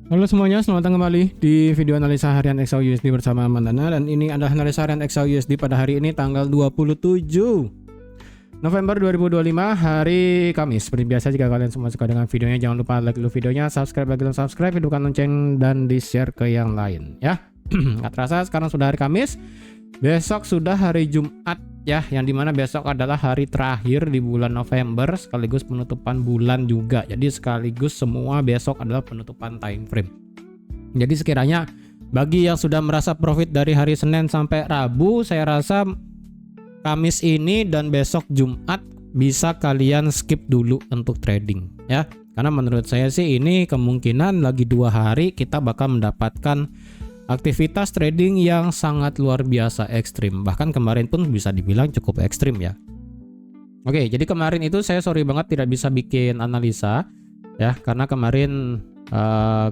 Halo semuanya, selamat datang kembali di video analisa harian XAUUSD bersama Mandana. Dan ini adalah analisa harian XAUUSD pada hari ini tanggal 27 November 2025, hari Kamis. Seperti biasa, jika kalian semua suka dengan videonya, jangan lupa like dulu videonya, subscribe bagi yang subscribe, hidupkan lonceng, dan di-share ke yang lain ya. Nggak terasa sekarang sudah hari Kamis, besok sudah hari Jumat ya, yang dimana besok adalah hari terakhir di bulan November sekaligus penutupan bulan juga. Jadi sekaligus semua besok adalah penutupan time frame. Jadi sekiranya bagi yang sudah merasa profit dari hari Senin sampai Rabu, saya rasa Kamis ini dan besok Jumat bisa kalian skip dulu untuk trading ya. Karena menurut saya sih ini kemungkinan lagi 2 hari kita bakal mendapatkan aktivitas trading yang sangat luar biasa ekstrim. Bahkan kemarin pun bisa dibilang cukup ekstrim ya. Oke, jadi kemarin itu saya sorry banget tidak bisa bikin analisa ya, karena kemarin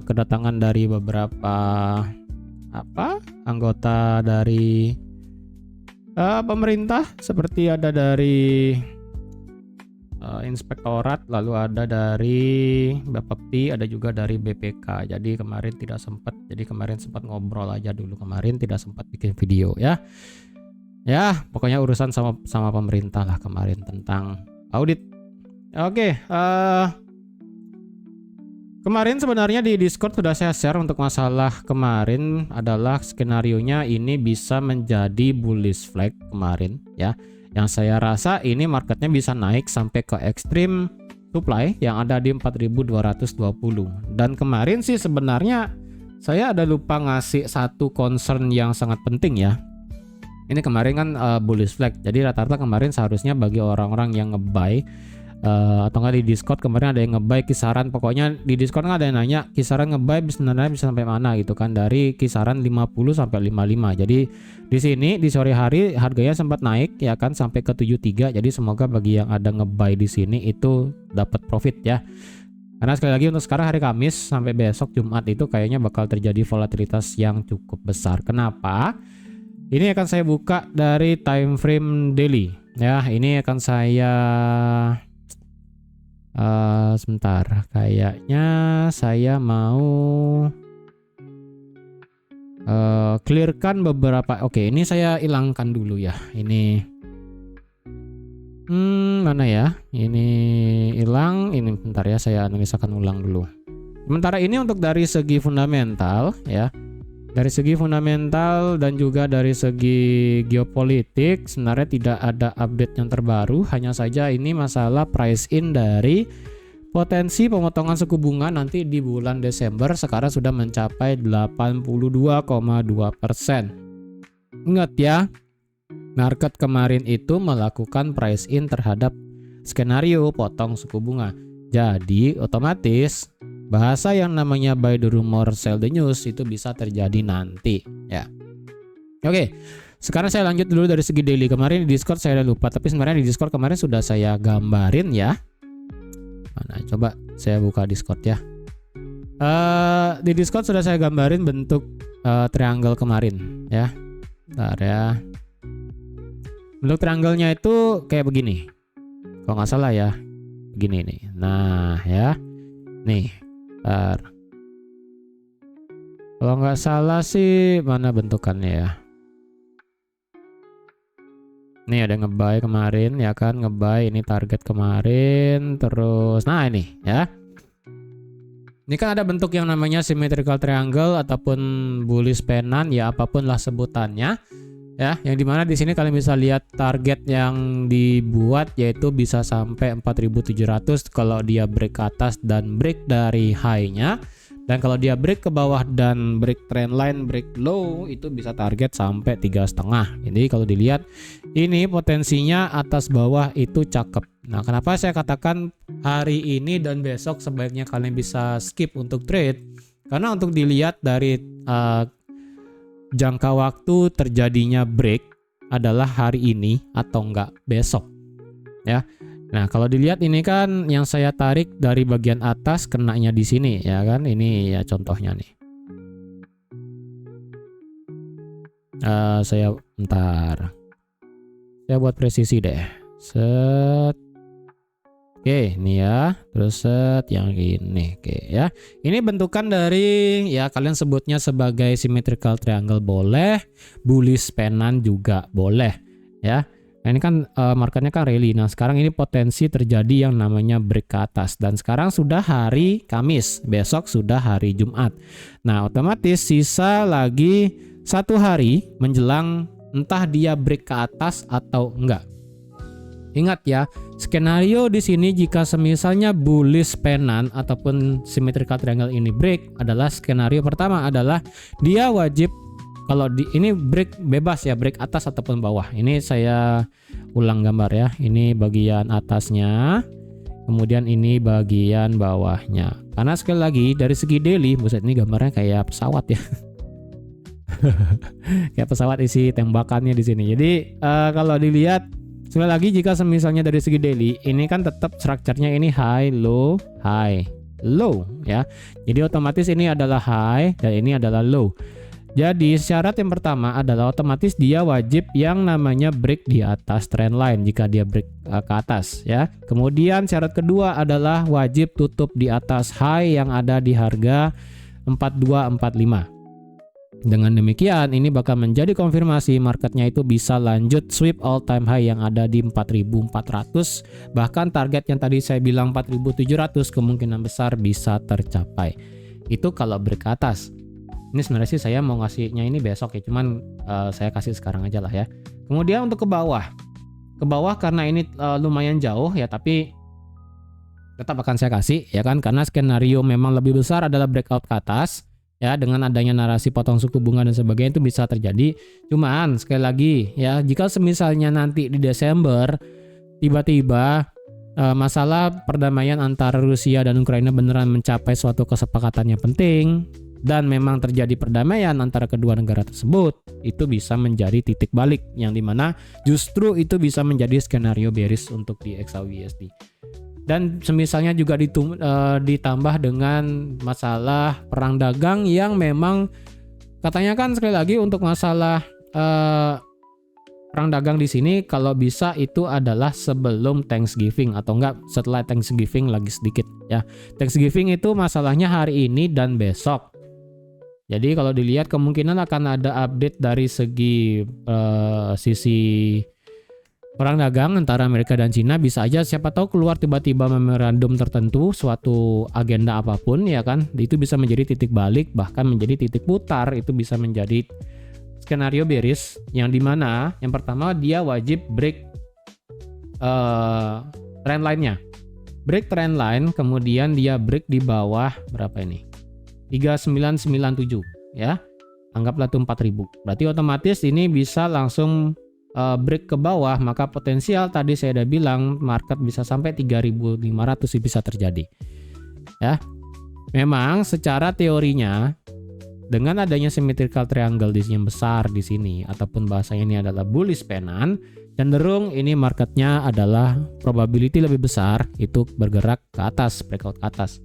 kedatangan dari beberapa anggota dari pemerintah, seperti ada dari inspektorat, lalu ada dari Bapepti, ada juga dari BPK. Jadi kemarin tidak sempat, jadi kemarin sempat ngobrol aja dulu, kemarin tidak sempat bikin video ya. Ya, pokoknya urusan sama pemerintah lah kemarin tentang audit. Oke, kemarin sebenarnya di Discord sudah saya share untuk masalah kemarin adalah skenarionya ini bisa menjadi bullish flag kemarin ya. Yang saya rasa ini marketnya bisa naik sampai ke ekstrim supply yang ada di 4220. Dan kemarin sih sebenarnya saya ada lupa ngasih satu concern yang sangat penting ya. Ini kemarin kan bullish flag. Jadi rata-rata kemarin seharusnya bagi orang-orang yang nge-buy atau nggak di Discord kemarin ada yang nge-buy kisaran, pokoknya di Discord kan ada yang nanya kisaran nge-buy sebenarnya bisa sampai mana gitu kan, dari kisaran 50 sampai 55. Jadi di sini di sore hari harganya sempat naik ya kan sampai ke 73. Jadi semoga bagi yang ada nge-buy di sini itu dapat profit ya. Karena sekali lagi untuk sekarang hari Kamis sampai besok Jumat itu kayaknya bakal terjadi volatilitas yang cukup besar. Kenapa? Ini akan saya buka dari time frame daily ya. Ini akan saya sebentar, kayaknya saya mau clearkan beberapa. Oke, ini saya hilangkan dulu ya. Ini mana ya? Ini hilang. Ini bentar ya, saya analisakan ulang dulu. Sementara ini untuk dari segi fundamental ya. Dari segi fundamental dan juga dari segi geopolitik sebenarnya tidak ada update yang terbaru, hanya saja ini masalah price in dari potensi pemotongan suku bunga nanti di bulan Desember sekarang sudah mencapai 82,2%. Ingat ya, market kemarin itu melakukan price in terhadap skenario potong suku bunga. Jadi otomatis bahasa yang namanya buy the rumor sell the news itu bisa terjadi nanti ya. Oke, sekarang saya lanjut dulu dari segi daily. Kemarin di Discord saya udah lupa, tapi sebenarnya di Discord kemarin sudah saya gambarin ya. Mana, coba saya buka Discord ya. Di Discord sudah saya gambarin bentuk triangle kemarin ya. Bentar ya. Bentuk triangle-nya itu kayak begini. Kalau nggak salah ya, begini nih. Nah ya, nih. Kalau nggak salah sih mana bentukannya ya. Nih ada nge-buy kemarin ya kan, nge-buy ini target kemarin terus. Nah ini ya. Ini kan ada bentuk yang namanya symmetrical triangle ataupun bullish pennant ya, apapun lah sebutannya. Ya, yang dimana di sini kalian bisa lihat target yang dibuat yaitu bisa sampai 4700 kalau dia break ke atas dan break dari high-nya, dan kalau dia break ke bawah dan break trend line, break low itu bisa target sampai 3,5. Jadi kalau dilihat ini potensinya atas bawah itu cakep. Nah, kenapa saya katakan hari ini dan besok sebaiknya kalian bisa skip untuk trade? Karena untuk dilihat dari jangka waktu terjadinya break adalah hari ini atau enggak besok ya. Nah, kalau dilihat ini kan yang saya tarik dari bagian atas kenanya di sini ya kan. Ini ya contohnya nih. Saya bentar. Saya buat presisi deh. Set. Oke, ini ya. Terus set yang ini. Oke ya. Ini bentukan dari ya kalian sebutnya sebagai symmetrical triangle boleh, bullish pennant juga boleh ya. Nah, ini kan marketnya kan rally. Nah, sekarang ini potensi terjadi yang namanya break ke atas dan sekarang sudah hari Kamis, besok sudah hari Jumat. Nah, otomatis sisa lagi 1 hari menjelang entah dia break ke atas atau enggak. Ingat ya, skenario di sini jika semisalnya bullish pennant ataupun symmetrical triangle ini break adalah skenario pertama adalah dia wajib kalau ini break bebas ya, break atas ataupun bawah. Ini saya ulang gambar ya. Ini bagian atasnya, kemudian ini bagian bawahnya. Karena sekali lagi dari segi daily, buset ini gambarnya kayak pesawat ya. Kayak pesawat isi tembakannya di sini. Jadi kalau dilihat sekali lagi jika misalnya dari segi daily ini kan tetap structure-nya ini high, low, ya. Jadi otomatis ini adalah high dan ini adalah low. Jadi syarat yang pertama adalah otomatis dia wajib yang namanya break di atas trend line jika dia break ke atas ya. Kemudian syarat kedua adalah wajib tutup di atas high yang ada di harga 4245. Dengan demikian ini bakal menjadi konfirmasi marketnya itu bisa lanjut sweep all time high yang ada di 4400, bahkan target yang tadi saya bilang 4700 kemungkinan besar bisa tercapai. Itu kalau break ke atas. Ini sebenarnya sih saya mau ngasihnya ini besok ya, cuman saya kasih sekarang aja lah ya. Kemudian untuk ke bawah karena ini lumayan jauh ya, tapi tetap akan saya kasih ya kan, karena skenario memang lebih besar adalah breakout ke atas. Ya, dengan adanya narasi potong suku bunga dan sebagainya itu bisa terjadi. Cuman sekali lagi ya, jika semisalnya nanti di Desember tiba-tiba masalah perdamaian antara Rusia dan Ukraina beneran mencapai suatu kesepakatan yang penting dan memang terjadi perdamaian antara kedua negara tersebut, itu bisa menjadi titik balik yang dimana justru itu bisa menjadi skenario bearish untuk di XAUUSD. Dan semisalnya juga ditambah dengan masalah perang dagang yang memang katanya kan sekali lagi untuk masalah perang dagang di sini kalau bisa itu adalah sebelum Thanksgiving atau enggak setelah Thanksgiving lagi sedikit ya. Thanksgiving itu masalahnya hari ini dan besok. Jadi kalau dilihat kemungkinan akan ada update dari segi sisi perang dagang antara Amerika dan Cina, bisa aja siapa tahu keluar tiba-tiba memorandum tertentu suatu agenda apapun ya kan, itu bisa menjadi titik balik bahkan menjadi titik putar, itu bisa menjadi skenario bearish yang dimana yang pertama dia wajib break trend line-nya, break trend line, kemudian dia break di bawah berapa ini 3997 ya, anggaplah itu 4000, berarti otomatis ini bisa langsung break ke bawah, maka potensial tadi saya udah bilang market bisa sampai 3500 bisa terjadi ya. Memang secara teorinya dengan adanya symmetrical triangle di sini yang besar di sini ataupun bahasa ini adalah bullish pennant, cenderung ini marketnya adalah probability lebih besar itu bergerak ke atas, breakout ke atas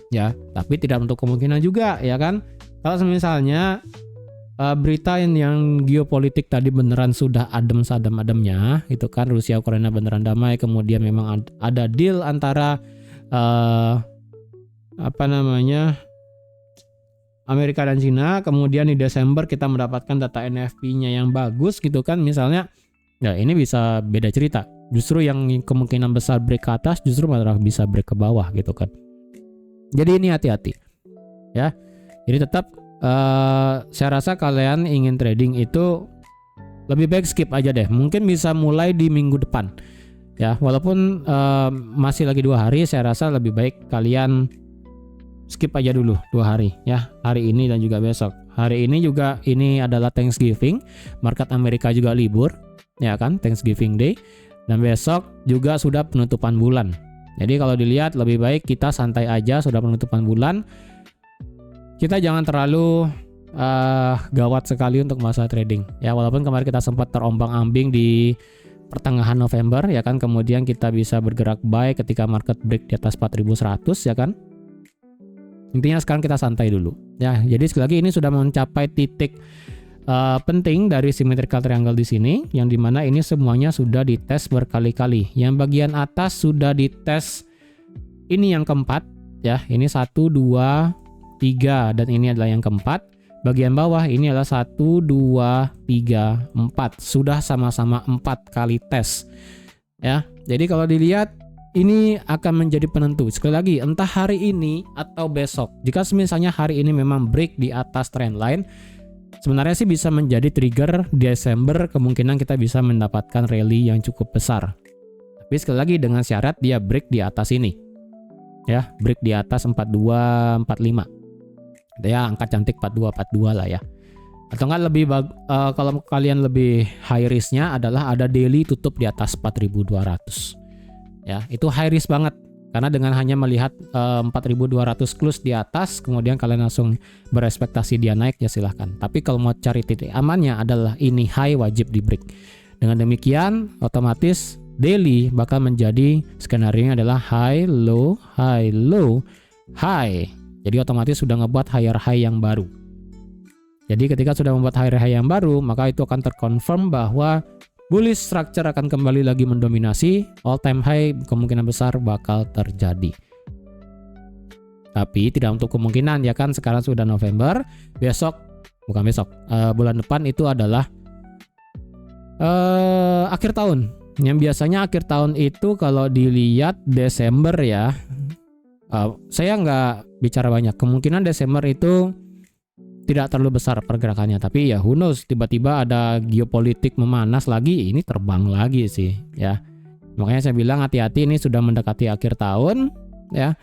ya, tapi tidak untuk kemungkinan juga ya kan. Kalau misalnya berita yang geopolitik tadi beneran sudah adem sadem-ademnya itu kan, Rusia Ukraina beneran damai, kemudian memang ada deal antara Amerika dan Cina, kemudian di Desember kita mendapatkan data NFP-nya yang bagus gitu kan misalnya, ya ini bisa beda cerita. Justru yang kemungkinan besar break ke atas justru malah bisa break ke bawah gitu kan. Jadi ini hati-hati ya. Jadi tetap saya rasa kalian ingin trading itu lebih baik skip aja deh. Mungkin bisa mulai di minggu depan ya, walaupun masih lagi 2 hari, saya rasa lebih baik kalian skip aja dulu 2 hari ya, hari ini dan juga besok. Hari ini juga ini adalah Thanksgiving, market Amerika juga libur ya kan, Thanksgiving Day, dan besok juga sudah penutupan bulan. Jadi kalau dilihat lebih baik kita santai aja, sudah penutupan bulan. Kita jangan terlalu gawat sekali untuk masa trading ya, walaupun kemarin kita sempat terombang-ambing di pertengahan November ya kan, kemudian kita bisa bergerak buy ketika market break di atas 4100 ya kan. Intinya sekarang kita santai dulu ya. Jadi sekali lagi ini sudah mencapai titik penting dari symmetrical triangle di sini, yang dimana ini semuanya sudah dites berkali-kali. Yang bagian atas sudah dites, ini yang keempat ya, ini 1, 2, 3 dan ini adalah yang keempat. Bagian bawah ini adalah 1, 2, 3, 4. Sudah sama-sama 4 kali tes ya. Jadi kalau dilihat ini akan menjadi penentu. Sekali lagi, entah hari ini atau besok. Jika misalnya hari ini memang break di atas trendline, sebenarnya sih bisa menjadi trigger Desember, kemungkinan kita bisa mendapatkan rally yang cukup besar. Tapi sekali lagi dengan syarat dia break di atas ini. Ya, break di atas 42, 45. Ya, angka cantik 42, 42 lah ya. Atau enggak kalau kalian lebih high risk-nya adalah ada daily tutup di atas 4.200. Ya, itu high risk banget. Karena dengan hanya melihat 4.200 close di atas, kemudian kalian langsung berespektasi dia naik, ya silahkan. Tapi kalau mau cari titik amannya adalah ini high, wajib di break. Dengan demikian, otomatis daily bakal menjadi skenario adalah high, low, high, low, high. Jadi otomatis sudah ngebuat higher high yang baru. Jadi ketika sudah membuat higher high yang baru, maka itu akan terkonfirm bahwa bullish structure akan kembali lagi mendominasi, all time high kemungkinan besar bakal terjadi. Tapi tidak untuk kemungkinan ya kan, sekarang sudah November, bulan depan itu adalah akhir tahun. Yang biasanya akhir tahun itu kalau dilihat Desember ya, saya nggak bicara banyak, kemungkinan Desember itu tidak terlalu besar pergerakannya, tapi ya who knows, tiba-tiba ada geopolitik memanas lagi, ini terbang lagi sih ya. Makanya saya bilang hati-hati, ini sudah mendekati akhir tahun ya.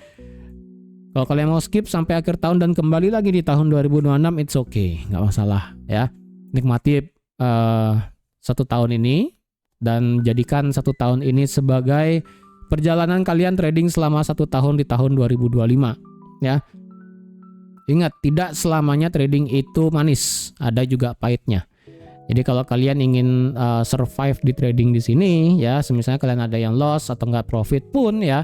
Kalau kalian mau skip sampai akhir tahun dan kembali lagi di tahun 2026, it's okay, nggak masalah ya. Nikmati 1 tahun ini dan jadikan 1 tahun ini sebagai perjalanan kalian trading selama 1 tahun di tahun 2025 ya. Ingat, tidak selamanya trading itu manis, ada juga pahitnya. Jadi kalau kalian ingin survive di trading di sini ya, misalnya kalian ada yang loss atau nggak profit pun ya,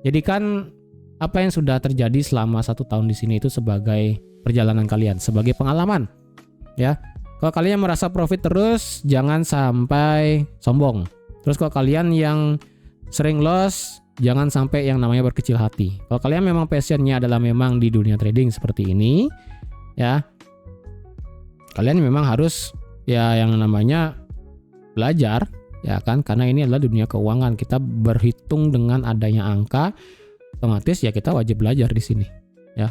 jadikan apa yang sudah terjadi selama 1 tahun di sini itu sebagai perjalanan kalian, sebagai pengalaman ya. Kalau kalian merasa profit terus, jangan sampai sombong. Terus kalau kalian yang sering loss, jangan sampai yang namanya berkecil hati. Kalau kalian memang passionnya adalah memang di dunia trading seperti ini ya, kalian memang harus ya yang namanya belajar ya kan, karena ini adalah dunia keuangan, kita berhitung dengan adanya angka, otomatis ya kita wajib belajar di sini ya.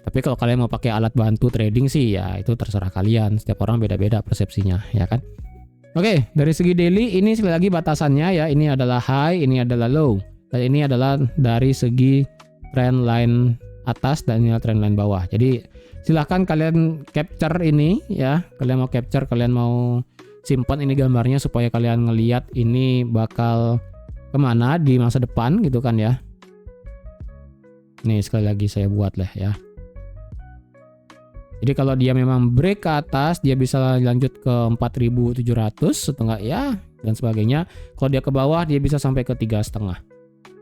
Tapi kalau kalian mau pakai alat bantu trading sih ya itu terserah kalian, setiap orang beda-beda persepsinya ya kan. Oke, dari segi daily ini sekali lagi batasannya ya, ini adalah high, ini adalah low. Dan ini adalah dari segi trend line atas dan ini adalah trend line bawah. Jadi silahkan kalian capture ini ya, kalian mau capture, kalian mau simpan ini gambarnya supaya kalian ngelihat ini bakal kemana di masa depan gitu kan ya. Nih sekali lagi saya buat lah ya. Jadi kalau dia memang break ke atas, dia bisa lanjut ke 4.700 atau enggak ya dan sebagainya. Kalau dia ke bawah, dia bisa sampai ke 3,5.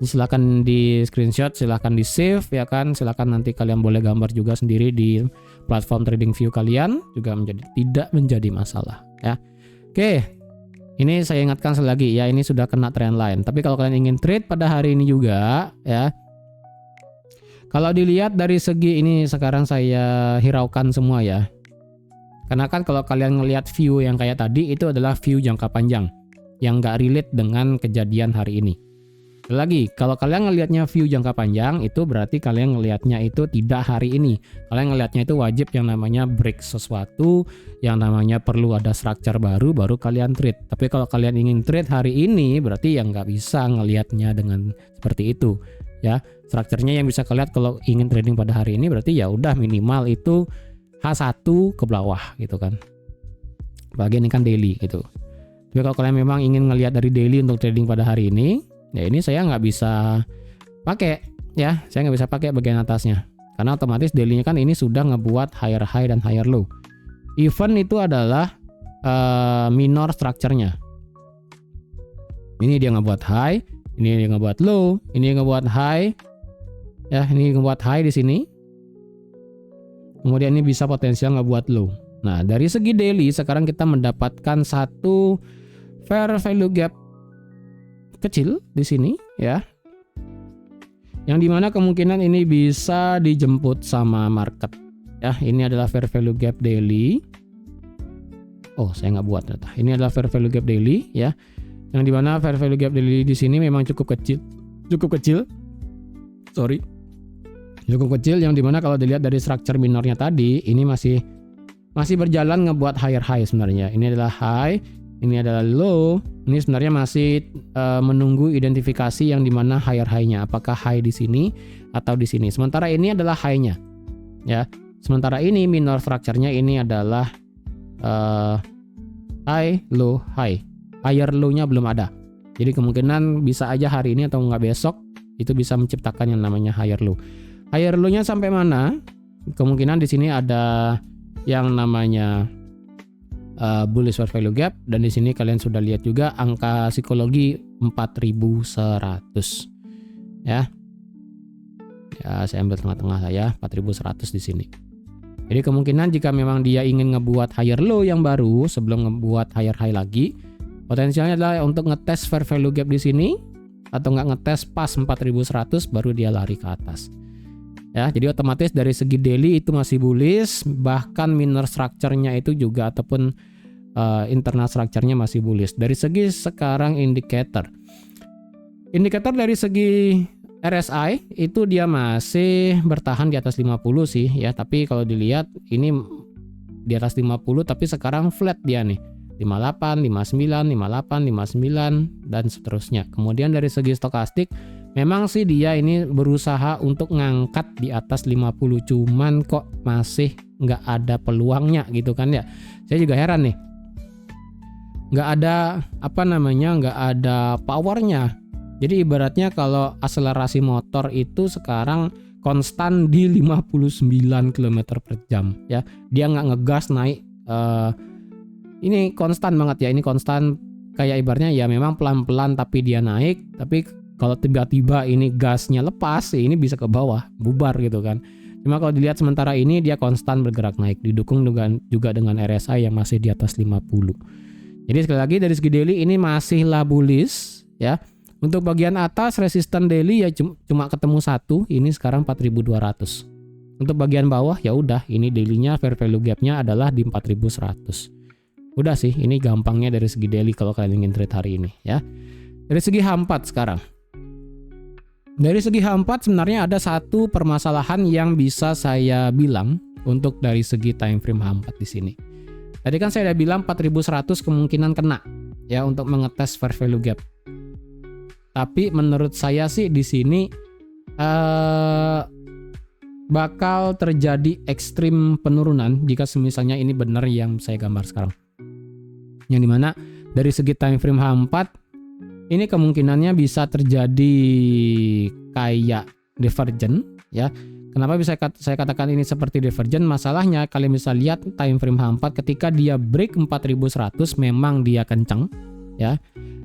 Silakan di screenshot, silakan di save ya kan. Silakan nanti kalian boleh gambar juga sendiri di platform TradingView kalian, juga tidak menjadi masalah ya. Oke. Ini saya ingatkan sekali lagi ya, ini sudah kena trend line. Tapi kalau kalian ingin trade pada hari ini juga ya, kalau dilihat dari segi ini sekarang saya hiraukan semua ya. Karena kan kalau kalian ngelihat view yang kayak tadi itu adalah view jangka panjang yang nggak relate dengan kejadian hari ini. Lagi, kalau kalian ngelihatnya view jangka panjang itu berarti kalian ngelihatnya itu tidak hari ini. Kalian ngelihatnya itu wajib yang namanya break sesuatu, yang namanya perlu ada structure baru kalian trade. Tapi kalau kalian ingin trade hari ini berarti yang nggak bisa ngelihatnya dengan seperti itu. Ya, strukturnya yang bisa kalian kalau ingin trading pada hari ini berarti ya udah minimal itu H1 ke bawah gitu kan. Bagian ini kan daily gitu. Tapi kalau kalian memang ingin ngelihat dari daily untuk trading pada hari ini, ya ini saya nggak bisa pakai ya, saya nggak bisa pakai bagian atasnya karena otomatis daily-nya kan ini sudah ngebuat higher high dan higher low. Even itu adalah minor structure-nya. Ini dia ngebuat high, ini dia ngebuat low, ini ngebuat high, ya ini ngebuat high di sini. Kemudian ini bisa potensial ngebuat low. Nah, dari segi daily sekarang kita mendapatkan satu fair value gap kecil di sini ya. Yang dimana kemungkinan ini bisa dijemput sama market. Ya, ini adalah fair value gap daily. Oh, saya nggak buat ternyata. Ini adalah fair value gap daily ya. Yang dimana fair value gap daily di sini memang cukup kecil. Cukup kecil yang dimana kalau dilihat dari structure minornya tadi, ini masih berjalan ngebuat higher high sebenarnya. Ini adalah high, ini adalah low. Ini sebenarnya masih menunggu identifikasi yang dimana higher high-nya. Apakah high di sini atau di sini. Sementara ini adalah high-nya. Ya. Sementara ini minor structure-nya ini adalah high, low, high. Higher low-nya belum ada. Jadi kemungkinan bisa aja hari ini atau nggak besok itu bisa menciptakan yang namanya higher low. Higher low-nya sampai mana? Kemungkinan di sini ada yang namanya bullish fair value gap, dan di sini kalian sudah lihat juga angka psikologi 4100 ya. Ya, saya ambil tengah-tengah lah ya, 4100 di sini. Jadi kemungkinan jika memang dia ingin ngebuat higher low yang baru sebelum ngebuat higher high lagi, potensialnya adalah untuk ngetes fair value gap di sini atau nggak ngetes pas 4100 baru dia lari ke atas. Ya, jadi otomatis dari segi daily itu masih bullish, bahkan minor structure-nya itu juga ataupun internal structure-nya masih bullish. Dari segi sekarang indikator dari segi RSI itu dia masih bertahan di atas 50 sih ya, tapi kalau dilihat ini di atas 50 tapi sekarang flat dia nih. 58, 59, 58, 59 dan seterusnya. Kemudian dari segi stokastik memang sih dia ini berusaha untuk ngangkat di atas 50, cuman kok masih nggak ada peluangnya gitu kan ya. Saya juga heran nih. Nggak ada nggak ada powernya. Jadi ibaratnya kalau akselerasi motor itu sekarang konstan di 59 km per jam ya. Dia nggak ngegas naik. Ini konstan banget ya. Ini konstan kayak ibaratnya ya memang pelan-pelan tapi dia naik. Tapi kalau tiba-tiba ini gasnya lepas, ini bisa ke bawah, bubar gitu kan. Cuma kalau dilihat sementara ini dia konstan bergerak naik, didukung juga dengan RSI yang masih di atas 50. Jadi sekali lagi dari segi daily ini masih bullish ya. Untuk bagian atas resisten daily ya cuma ketemu satu, ini sekarang 4200. Untuk bagian bawah ya udah, ini daily-nya fair value gap-nya adalah di 4100. Udah sih, ini gampangnya dari segi daily kalau kalian ingin trade hari ini ya. Dari segi H4 sekarang. Dari segi H4 sebenarnya ada satu permasalahan yang bisa saya bilang untuk dari segi time frame H4 di sini. Tadi kan saya udah bilang 4100 kemungkinan kena ya untuk mengetes fair value gap. Tapi menurut saya sih di sini bakal terjadi ekstrim penurunan jika misalnya ini benar yang saya gambar sekarang. Yang dimana dari segi time frame H4 ini kemungkinannya bisa terjadi kayak divergent ya. Kenapa bisa saya katakan ini seperti divergent? Masalahnya kalian bisa lihat time frame H4 ketika dia break 4100 memang dia kenceng ya.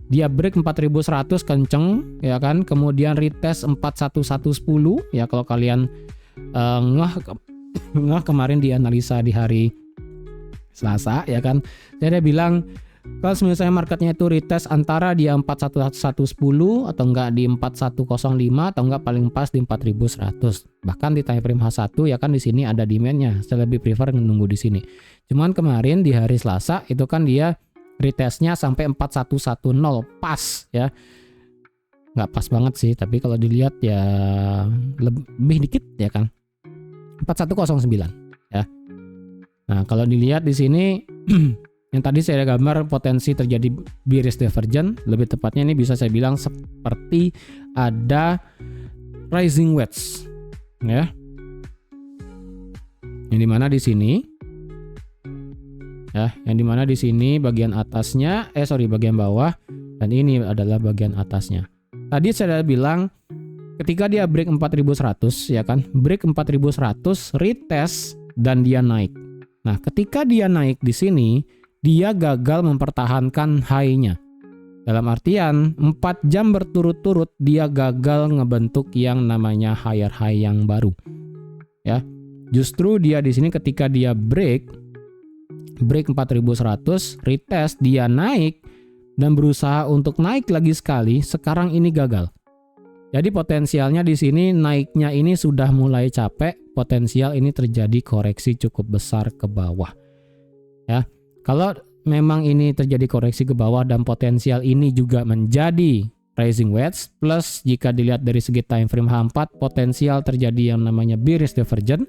Dia break 4100 kenceng ya kan. Kemudian retest 41110 ya, kalau kalian ngeh kemarin dianalisa di hari Selasa ya kan. Saya bilang kalau misalnya marketnya itu retest antara di 41110 atau enggak di 4105 atau enggak paling pas di 4100. Bahkan di time frame H1 ya kan di sini ada demand-nya. Saya lebih prefer menunggu di sini. Cuman kemarin di hari Selasa itu kan dia retestnya sampai 4110 pas ya. Enggak pas banget sih, tapi kalau dilihat ya lebih dikit ya kan. 4109 ya. Nah, kalau dilihat di sini yang tadi saya gambar potensi terjadi bearish divergent, lebih tepatnya ini bisa saya bilang seperti ada rising wedge ya. Yang dimana di sini ya, yang dimana di sini bagian atasnya bagian bawah dan ini adalah bagian atasnya. Tadi saya bilang ketika dia break 4100 ya kan, break 4100 retest dan dia naik. Nah, ketika dia naik di sini dia gagal mempertahankan high-nya. Dalam artian 4 jam berturut-turut dia gagal ngebentuk yang namanya higher high yang baru. Ya. Justru dia di sini ketika dia break break 4100, retest dia naik dan berusaha untuk naik lagi sekali, sekarang ini gagal. Jadi potensialnya di sini naiknya ini sudah mulai capek, potensial ini terjadi koreksi cukup besar ke bawah. Ya. Kalau memang ini terjadi koreksi ke bawah dan potensial ini juga menjadi rising wedge, plus jika dilihat dari segi time frame H4 potensial terjadi yang namanya bearish divergence,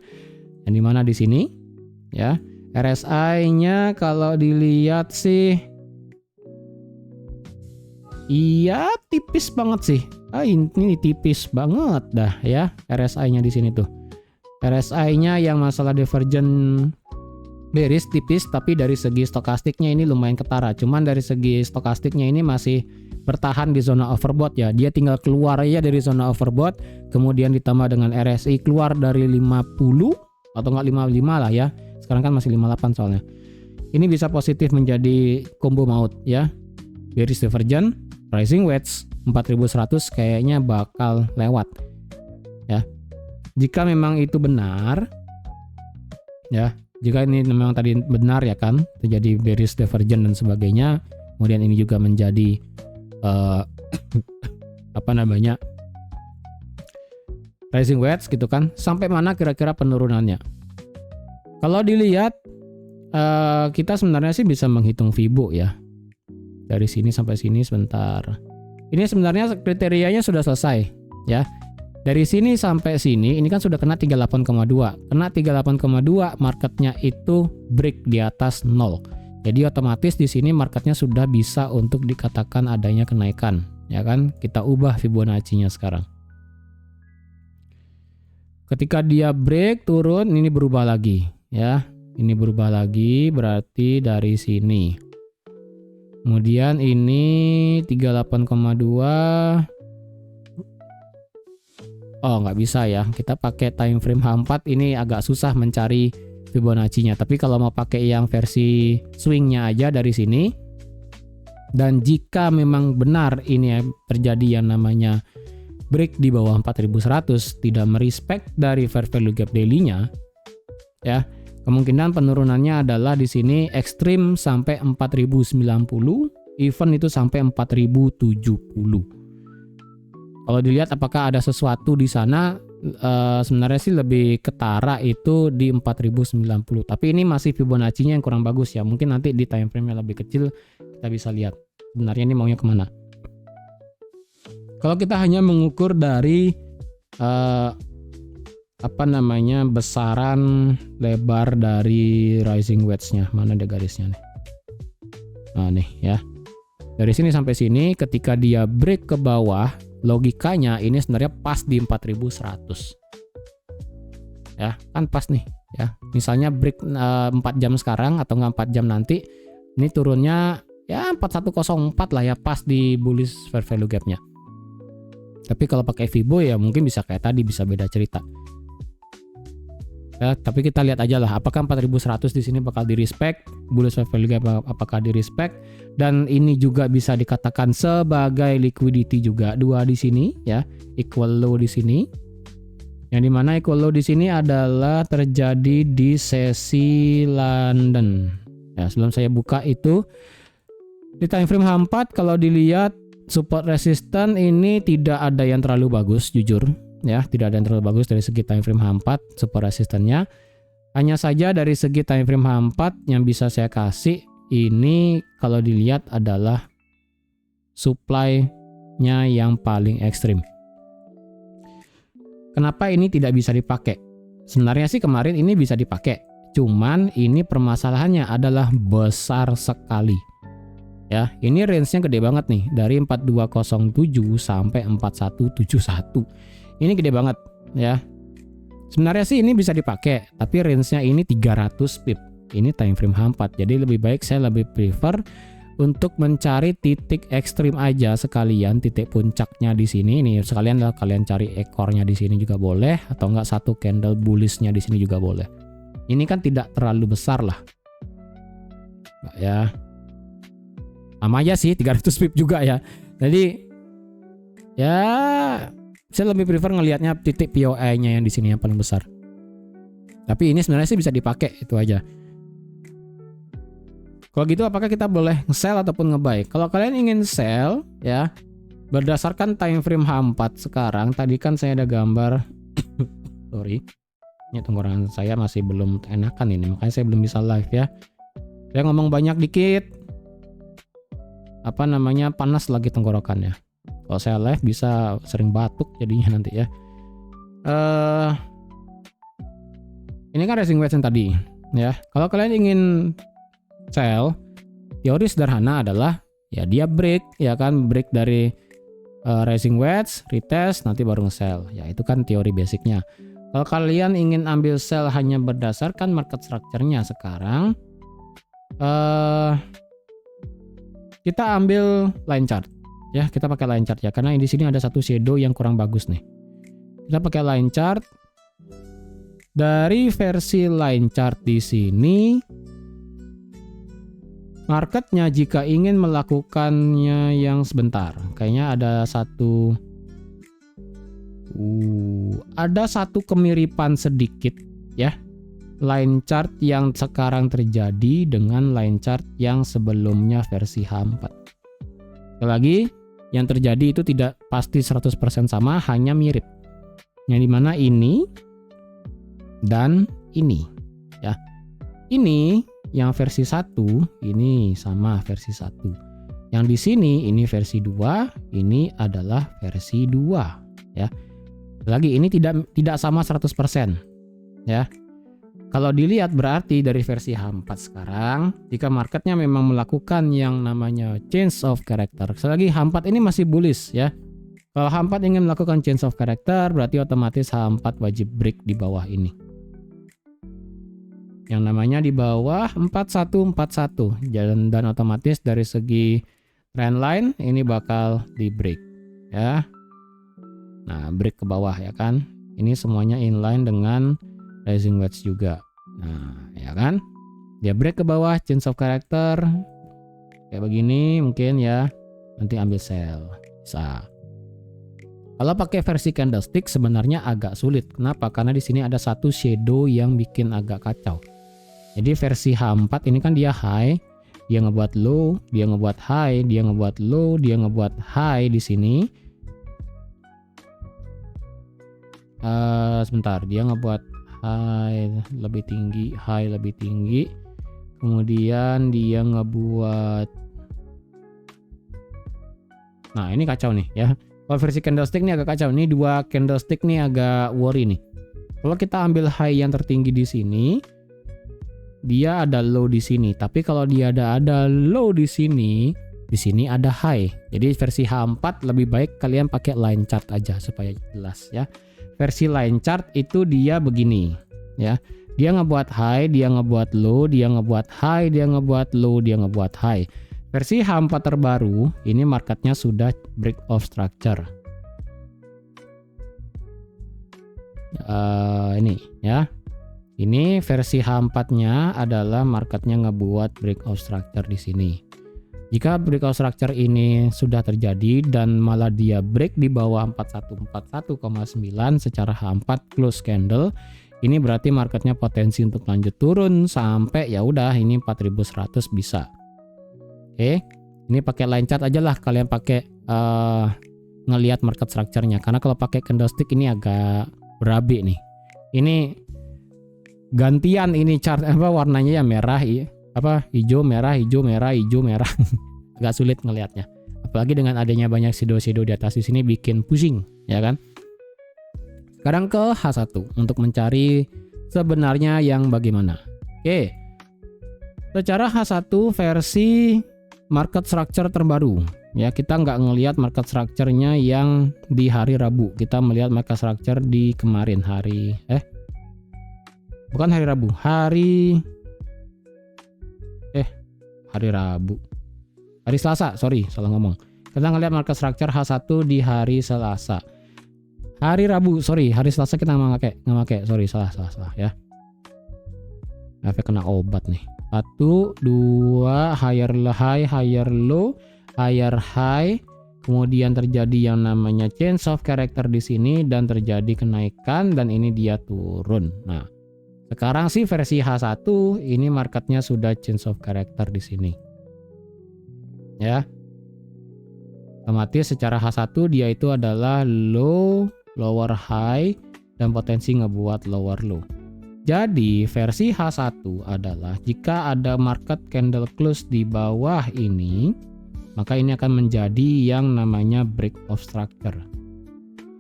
yang dimana di sini ya RSI-nya kalau dilihat sih iya tipis banget sih. Ini tipis banget dah ya RSI-nya di sini tuh. RSI-nya yang masalah divergent bearish tipis, tapi dari segi stokastiknya ini lumayan ketara. Cuman dari segi stokastiknya ini masih bertahan di zona overbought ya. Dia tinggal keluar aja dari zona overbought, kemudian ditambah dengan RSI keluar dari 50 atau enggak 55 lah ya. Sekarang kan masih 58 soalnya. Ini bisa positif menjadi combo maut ya. Bearish divergent, rising wedge 4100 kayaknya bakal lewat ya. Jika memang itu benar ya, jika ini memang tadi benar ya kan, terjadi bearish divergent dan sebagainya, kemudian ini juga menjadi rising wedge gitu kan, sampai mana kira-kira penurunannya? Kalau dilihat kita sebenarnya sih bisa menghitung Fibo ya, dari sini sampai sini sebentar. Ini sebenarnya kriterianya sudah selesai ya. Dari sini sampai sini ini kan sudah kena 38,2. Kena 38,2 marketnya itu break di atas 0. Jadi otomatis di sini marketnya sudah bisa untuk dikatakan adanya kenaikan, ya kan? Kita ubah Fibonacci-nya sekarang. Ketika dia break turun, ini berubah lagi, ya. Ini berubah lagi, berarti dari sini. Kemudian ini 38,2. Oh, nggak bisa ya. Kita pakai time frame H4 ini agak susah mencari Fibonacci-nya. Tapi kalau mau pakai yang versi swing-nya aja dari sini. Dan jika memang benar ini terjadi yang namanya break di bawah 4100, tidak merespect dari fair value gap daily-nya, ya, kemungkinan penurunannya adalah di sini ekstrim sampai 4090, even itu sampai 4070. Kalau dilihat apakah ada sesuatu di sana, sebenarnya sih lebih ketara itu di 4090. Tapi ini masih Fibonacci-nya yang kurang bagus ya. Mungkin nanti di time frame yang lebih kecil kita bisa lihat sebenarnya ini maunya kemana. Kalau kita hanya mengukur dari besaran lebar dari rising wedge-nya, mana ada garisnya nih. Nah nih ya. Dari sini sampai sini ketika dia break ke bawah, logikanya ini sebenarnya pas di 4100. Ya, kan pas nih ya. Misalnya break 4 jam sekarang atau enggak 4 jam nanti, ini turunnya ya 4104 lah ya, pas di bullish fair value gap-nya. Tapi kalau pakai Fibo ya mungkin bisa kayak tadi, bisa beda cerita. Ya, tapi kita lihat aja lah apakah 4100 di sini bakal di respect, bullish fair value gap apakah di respect, dan ini juga bisa dikatakan sebagai liquidity juga, dua di sini ya, equal low di sini. Yang dimana equal low di sini adalah terjadi di sesi London. Ya, sebelum saya buka itu di time frame H4 kalau dilihat support resistance ini tidak ada yang terlalu bagus jujur. Ya, tidak ada yang terlalu bagus dari segi time frame H4 support resistannya. Hanya saja dari segi time frame H4 yang bisa saya kasih ini kalau dilihat adalah supply-nya yang paling ekstrim. Kenapa ini tidak bisa dipakai? Sebenarnya sih kemarin ini bisa dipakai. Cuman ini permasalahannya adalah besar sekali. Ya, ini range-nya gede banget nih, dari 4207 sampai 4171. Ini gede banget ya. Sebenarnya sih ini bisa dipakai, tapi range-nya ini 300 pip. Ini time frame H4. Jadi lebih baik saya lebih prefer untuk mencari titik ekstrim aja sekalian, titik puncaknya di sini. Ini sekalian lah kalian cari ekornya di sini juga boleh, atau enggak satu candle bullish-nya di sini juga boleh. Ini kan tidak terlalu besar lah. Nah, ya. Sama aja sih 300 pip juga ya. Jadi ya saya lebih prefer ngelihatnya titik POI-nya yang di sini yang paling besar. Tapi ini sebenarnya sih bisa dipakai itu aja. Kalau gitu apakah kita boleh nge-sell ataupun nge-buy? Kalau kalian ingin sell ya, berdasarkan time frame H4 sekarang, tadi kan saya ada gambar sorry. Ini tenggorokan saya masih belum enakan ini, makanya saya belum bisa live ya. Saya ngomong banyak dikit. Panas lagi tenggorokannya. Kalau saya live bisa sering batuk jadinya nanti ya. Ini kan racing wedge yang tadi ya. Kalau kalian ingin sell, teori sederhana adalah ya dia break ya kan, break dari racing wedge, retest, nanti baru nge-sell. Ya itu kan teori basicnya. Kalau kalian ingin ambil sell hanya berdasarkan market structure-nya sekarang, kita ambil line chart ya, kita pakai line chart ya, karena di sini ada satu shadow yang kurang bagus nih. Kita pakai line chart. Dari versi line chart di sini, marketnya jika ingin melakukannya yang sebentar, kayaknya ada satu kemiripan sedikit ya, line chart yang sekarang terjadi dengan line chart yang sebelumnya versi H4. Sekali lagi, yang terjadi itu tidak pasti 100% sama, hanya mirip. Yang dimana ini dan ini ya. Ini yang versi 1, ini sama versi 1. Yang di sini ini versi 2, ini adalah versi 2 ya. Lagi ini tidak sama 100% ya. Kalau dilihat berarti dari versi H4 sekarang, jika marketnya memang melakukan yang namanya change of character. Selagi H4 ini masih bullish ya. Kalau H4 ingin melakukan change of character, berarti otomatis H4 wajib break di bawah ini. Yang namanya di bawah 4141. Dan otomatis dari segi trend line ini bakal di break ya. Nah, break ke bawah ya kan. Ini semuanya inline dengan rising wedge juga. Nah, ya kan? Dia break ke bawah, change of character. Kayak begini mungkin ya. Nanti ambil sell. Bisa. Kalau pakai versi candlestick sebenarnya agak sulit. Kenapa? Karena di sini ada satu shadow yang bikin agak kacau. Jadi versi H4 ini kan dia high, dia ngebuat low, dia ngebuat high, dia ngebuat low, dia ngebuat high di sini. Sebentar, dia ngebuat high lebih tinggi, kemudian dia ngebuat, nah ini kacau nih ya. Kalau versi candlestick nih agak kacau, nih dua candlestick nih agak worry nih. Kalau kita ambil high yang tertinggi di sini, dia ada low di sini, tapi kalau dia ada low di sini ada high. Jadi versi H4 lebih baik kalian pakai line chart aja supaya jelas ya. Versi line chart itu dia begini ya. Dia ngebuat high, dia ngebuat low, dia ngebuat high, dia ngebuat low, dia ngebuat high. Versi H4 terbaru ini marketnya sudah break of structure. Ini ya. Ini versi H4-nya adalah marketnya ngebuat break of structure di sini. Jika break of structure ini sudah terjadi dan malah dia break di bawah 4141,9 secara H4 close candle, ini berarti marketnya potensi untuk lanjut turun sampai ya udah ini 4100 bisa. Oke, ini pakai line chart aja lah, kalian pakai ngelihat market structure-nya, karena kalau pakai candlestick ini agak berabe nih. Ini gantian ini chart warnanya ya merah hijau merah agak sulit ngelihatnya, apalagi dengan adanya banyak shadow di atas di sini bikin pusing ya kan. Sekarang ke H1 untuk mencari sebenarnya yang bagaimana. Oke, secara H1 versi market structure terbaru ya, kita nggak ngelihat market structure-nya yang di hari Rabu, kita melihat market structure di kemarin hari Selasa, sorry salah ngomong. Kita ngelihat market structure H1 di hari Selasa. Hari Rabu, sorry, hari Selasa kita nggak pakai, sorry salah ya. Efek kena obat nih. 1, 2, higher high, higher low, higher high, kemudian terjadi yang namanya change of character di sini dan terjadi kenaikan dan ini dia turun. Nah, Sekarang sih versi H1 ini marketnya sudah change of character di sini. Ya. Otomatis secara H1 dia itu adalah low, lower high, dan potensi ngebuat lower low. Jadi versi H1 adalah jika ada market candle close di bawah ini, maka ini akan menjadi yang namanya break of structure.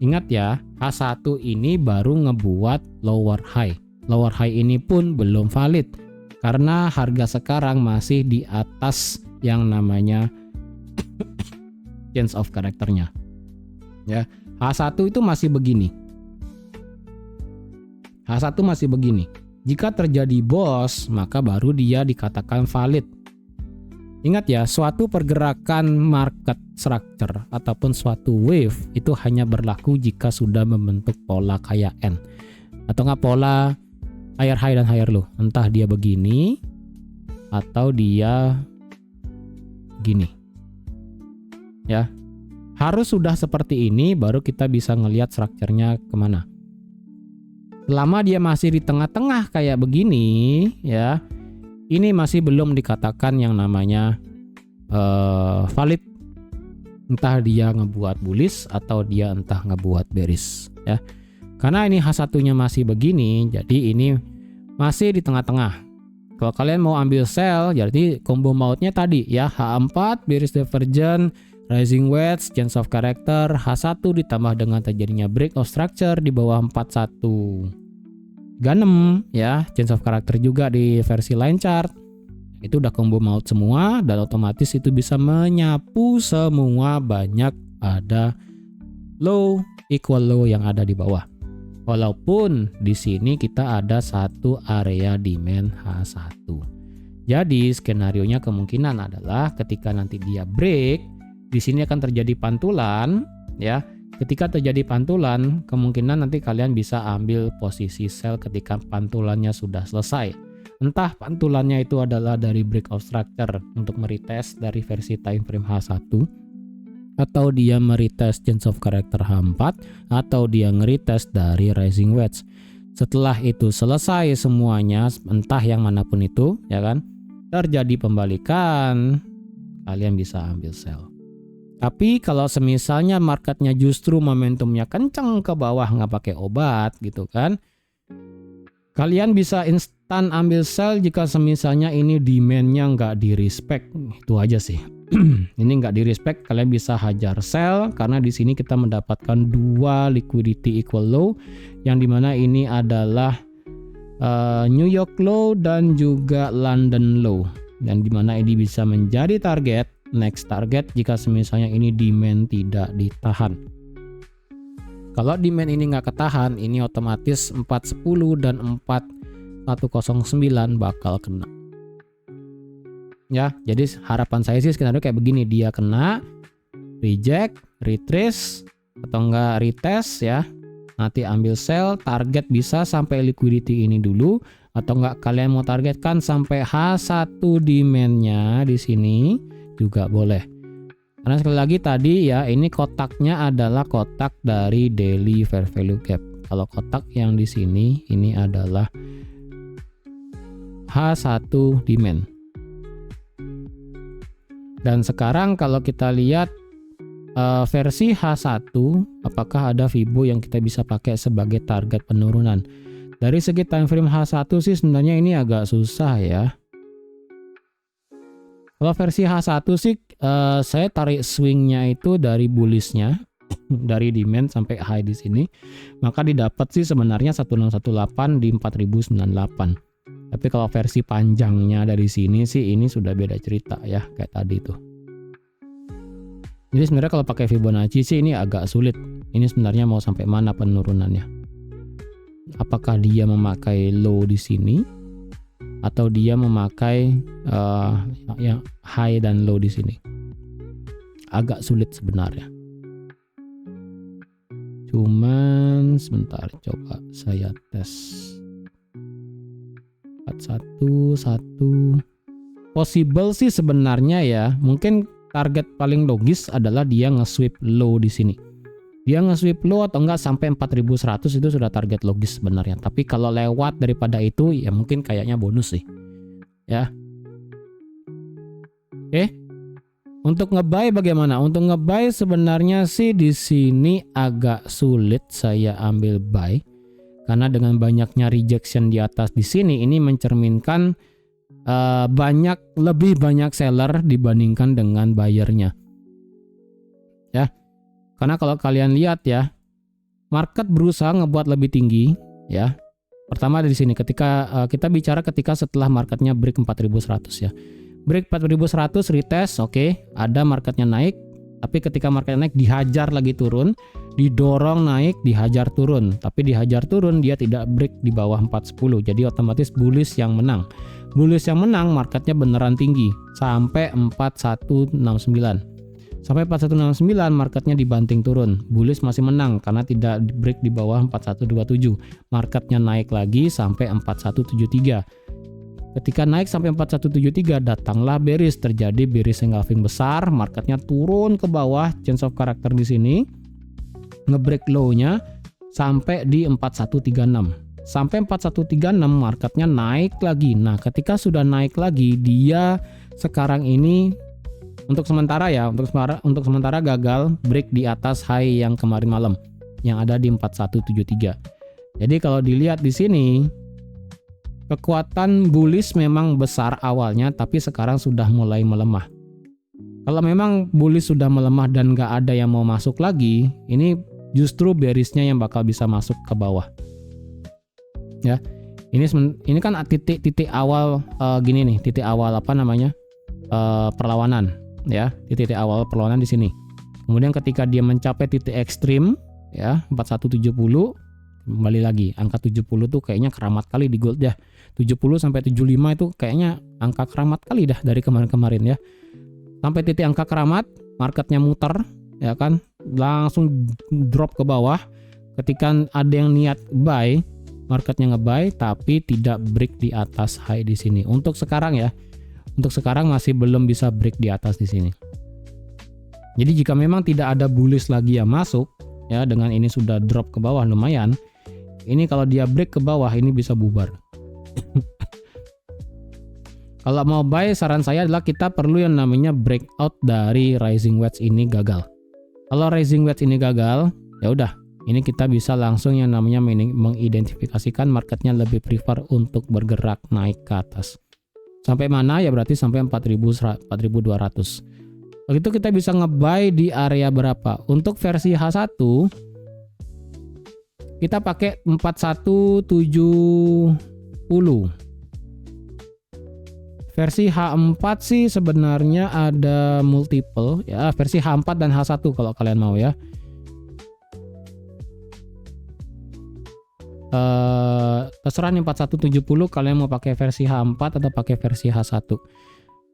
Ingat ya, H1 ini baru ngebuat lower high. Lower high ini pun belum valid karena harga sekarang masih di atas yang namanya change of character-nya. Ya, H1 itu masih begini. H1 masih begini. Jika terjadi boss, maka baru dia dikatakan valid. Ingat ya, suatu pergerakan market structure ataupun suatu wave itu hanya berlaku jika sudah membentuk pola kayak N. Atau nggak pola higher high dan higher low. Entah dia begini atau dia gini. Ya, harus sudah seperti ini baru kita bisa ngelihat strukturnya kemana. Selama dia masih di tengah-tengah kayak begini, ya, ini masih belum dikatakan yang namanya valid. Entah dia ngebuat bullish atau dia entah ngebuat bearish, ya. Karena ini H1-nya masih begini, jadi ini masih di tengah-tengah. Kalau kalian mau ambil sell, jadi combo mautnya tadi ya, H4 bearish divergent, rising wedge, change of character, H1 ditambah dengan terjadinya break of structure di bawah 41. 36 ya, change of character juga di versi line chart. Itu udah combo maut semua dan otomatis itu bisa menyapu semua banyak ada low equal low yang ada di bawah. Walaupun di sini kita ada satu area demand H1. Jadi skenarionya kemungkinan adalah ketika nanti dia break, di sini akan terjadi pantulan ya. Ketika terjadi pantulan, kemungkinan nanti kalian bisa ambil posisi sell ketika pantulannya sudah selesai. Entah pantulannya itu adalah dari break of structure untuk meretest dari versi time frame H1, atau dia meretest change of character H4, atau dia ngeretest dari rising wedge. Setelah itu selesai semuanya, entah yang manapun itu, ya kan, terjadi pembalikan, kalian bisa ambil sell. Tapi kalau semisalnya marketnya justru momentumnya kenceng ke bawah nggak pakai obat gitu kan, kalian bisa instan ambil sell jika semisalnya ini demandnya nggak di respect. Itu aja sih. Ini nggak di respect, kalian bisa hajar sell karena di sini kita mendapatkan dua liquidity equal low, yang dimana ini adalah New York low dan juga London low, dan dimana ini bisa menjadi target. Next target jika misalnya ini demand tidak ditahan. Kalau demand ini nggak ketahan, ini otomatis 410 dan 4109 bakal kena. Ya, jadi harapan saya sih skenario kayak begini, dia kena, reject, retrace atau enggak retest ya. Nanti ambil sell, target bisa sampai liquidity ini dulu, atau enggak kalian mau targetkan sampai H1 demand-nya di sini juga boleh. Karena sekali lagi tadi ya, ini kotaknya adalah kotak dari daily fair value gap. Kalau kotak yang di sini ini adalah H1 demand. Dan sekarang kalau kita lihat versi H1, apakah ada Fibo yang kita bisa pakai sebagai target penurunan? Dari segi time frame H1 sih sebenarnya ini agak susah ya. Kalau versi H1 sih saya tarik swingnya itu dari bullishnya dari demand sampai high di sini, maka didapat sih sebenarnya 1618 di 4098. Tapi kalau versi panjangnya dari sini sih ini sudah beda cerita ya, kayak tadi tuh. Jadi sebenarnya kalau pakai Fibonacci sih ini agak sulit. Ini sebenarnya mau sampai mana penurunannya? Apakah dia memakai low di sini? Atau dia memakai yang high dan low di sini? Agak sulit sebenarnya. Cuman sebentar, coba saya tes. 41 possible sih sebenarnya ya. Mungkin target paling logis adalah dia nge-sweep low di sini. Dia nge-sweep low atau enggak sampai 4100 itu sudah target logis sebenarnya. Tapi kalau lewat daripada itu ya mungkin kayaknya bonus sih. Ya. Oke. Untuk nge-buy bagaimana? Untuk nge-buy sebenarnya sih di sini agak sulit saya ambil buy. Karena dengan banyaknya rejection di atas di sini ini mencerminkan lebih banyak seller dibandingkan dengan buyernya. Ya. Karena kalau kalian lihat ya, market berusaha ngebuat lebih tinggi ya. Pertama di sini ketika kita bicara ketika setelah marketnya break 4100 ya. Break 4100 retest, oke, ada marketnya naik, tapi ketika marketnya naik dihajar lagi turun, didorong naik, dihajar turun, tapi dihajar turun dia tidak break di bawah 410. Jadi otomatis bullish yang menang. Bullish yang menang marketnya beneran tinggi sampai 4169. Sampai 4169 marketnya dibanting turun. Bullish masih menang karena tidak break di bawah 4127. Marketnya naik lagi sampai 4173. Ketika naik sampai 4173 datanglah bearish, terjadi bearish engulfing besar, marketnya turun ke bawah, change of character di sini. Ngebreak low-nya sampai di 4136. Sampai 4136 marketnya naik lagi. Nah, ketika sudah naik lagi dia sekarang ini untuk sementara gagal break di atas high yang kemarin malam yang ada di 4173. Jadi kalau dilihat di sini kekuatan bullish memang besar awalnya tapi sekarang sudah mulai melemah. Kalau memang bullish sudah melemah dan nggak ada yang mau masuk lagi, ini justru bearishnya yang bakal bisa masuk ke bawah. Ya. Ini kan titik awal gini nih, titik awal perlawanan. Ya, di titik awal perlawanan di sini. Kemudian ketika dia mencapai titik ekstrim ya 4170, kembali lagi angka 70 tuh kayaknya keramat kali di gold ya. 70 sampai 75 itu kayaknya angka keramat kali dah dari kemarin-kemarin ya. Sampai titik angka keramat, marketnya muter ya kan, langsung drop ke bawah. Ketika ada yang niat buy, marketnya nge-buy tapi tidak break di atas high di sini. Untuk sekarang ya. Untuk sekarang masih belum bisa break di atas di sini. Jadi jika memang tidak ada bullish lagi yang masuk, ya dengan ini sudah drop ke bawah lumayan. Ini kalau dia break ke bawah ini bisa bubar. Kalau mau buy, saran saya adalah kita perlu yang namanya breakout dari rising wedge ini gagal. Kalau rising wedge ini gagal, ya udah, ini kita bisa langsung yang namanya mengidentifikasikan marketnya lebih prefer untuk bergerak naik ke atas. Sampai mana ya berarti sampai 4200. Begitu kita bisa nge-buy di area berapa? Untuk versi H1 kita pakai 4170. Versi H4 sih sebenarnya ada multiple ya, versi H4 dan H1 kalau kalian mau ya. Terserah nih 4170 kalian mau pakai versi H4 atau pakai versi H1.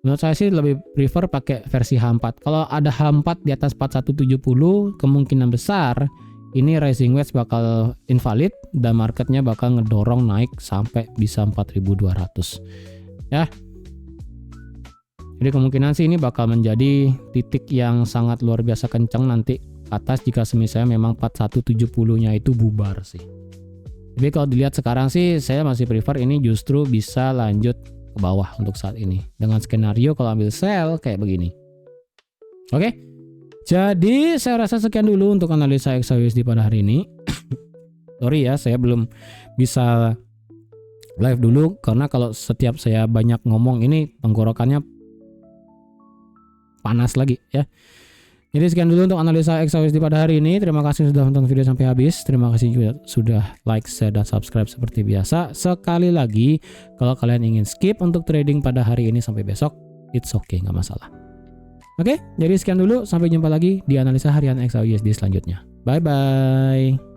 Menurut saya sih lebih prefer pakai versi H4. Kalau ada H4 di atas 4170 kemungkinan besar ini rising wedge bakal invalid dan marketnya bakal ngedorong naik sampai bisa 4200 ya. Jadi kemungkinan sih ini bakal menjadi titik yang sangat luar biasa kencang nanti atas jika misalnya memang 4170 nya itu bubar sih. Tapi kalau dilihat sekarang sih saya masih prefer ini justru bisa lanjut ke bawah untuk saat ini. Dengan skenario kalau ambil sell kayak begini. Oke. Jadi saya rasa sekian dulu untuk analisa XAUSD pada hari ini. Sorry ya saya belum bisa live dulu karena kalau setiap saya banyak ngomong ini tenggorokannya panas lagi ya. Jadi sekian dulu untuk analisa XAUSD pada hari ini. Terima kasih sudah nonton video sampai habis. Terima kasih juga sudah like, share, dan subscribe seperti biasa. Sekali lagi, kalau kalian ingin skip untuk trading pada hari ini sampai besok, it's okay, nggak masalah. Oke, jadi sekian dulu. Sampai jumpa lagi di analisa harian XAUSD selanjutnya. Bye-bye.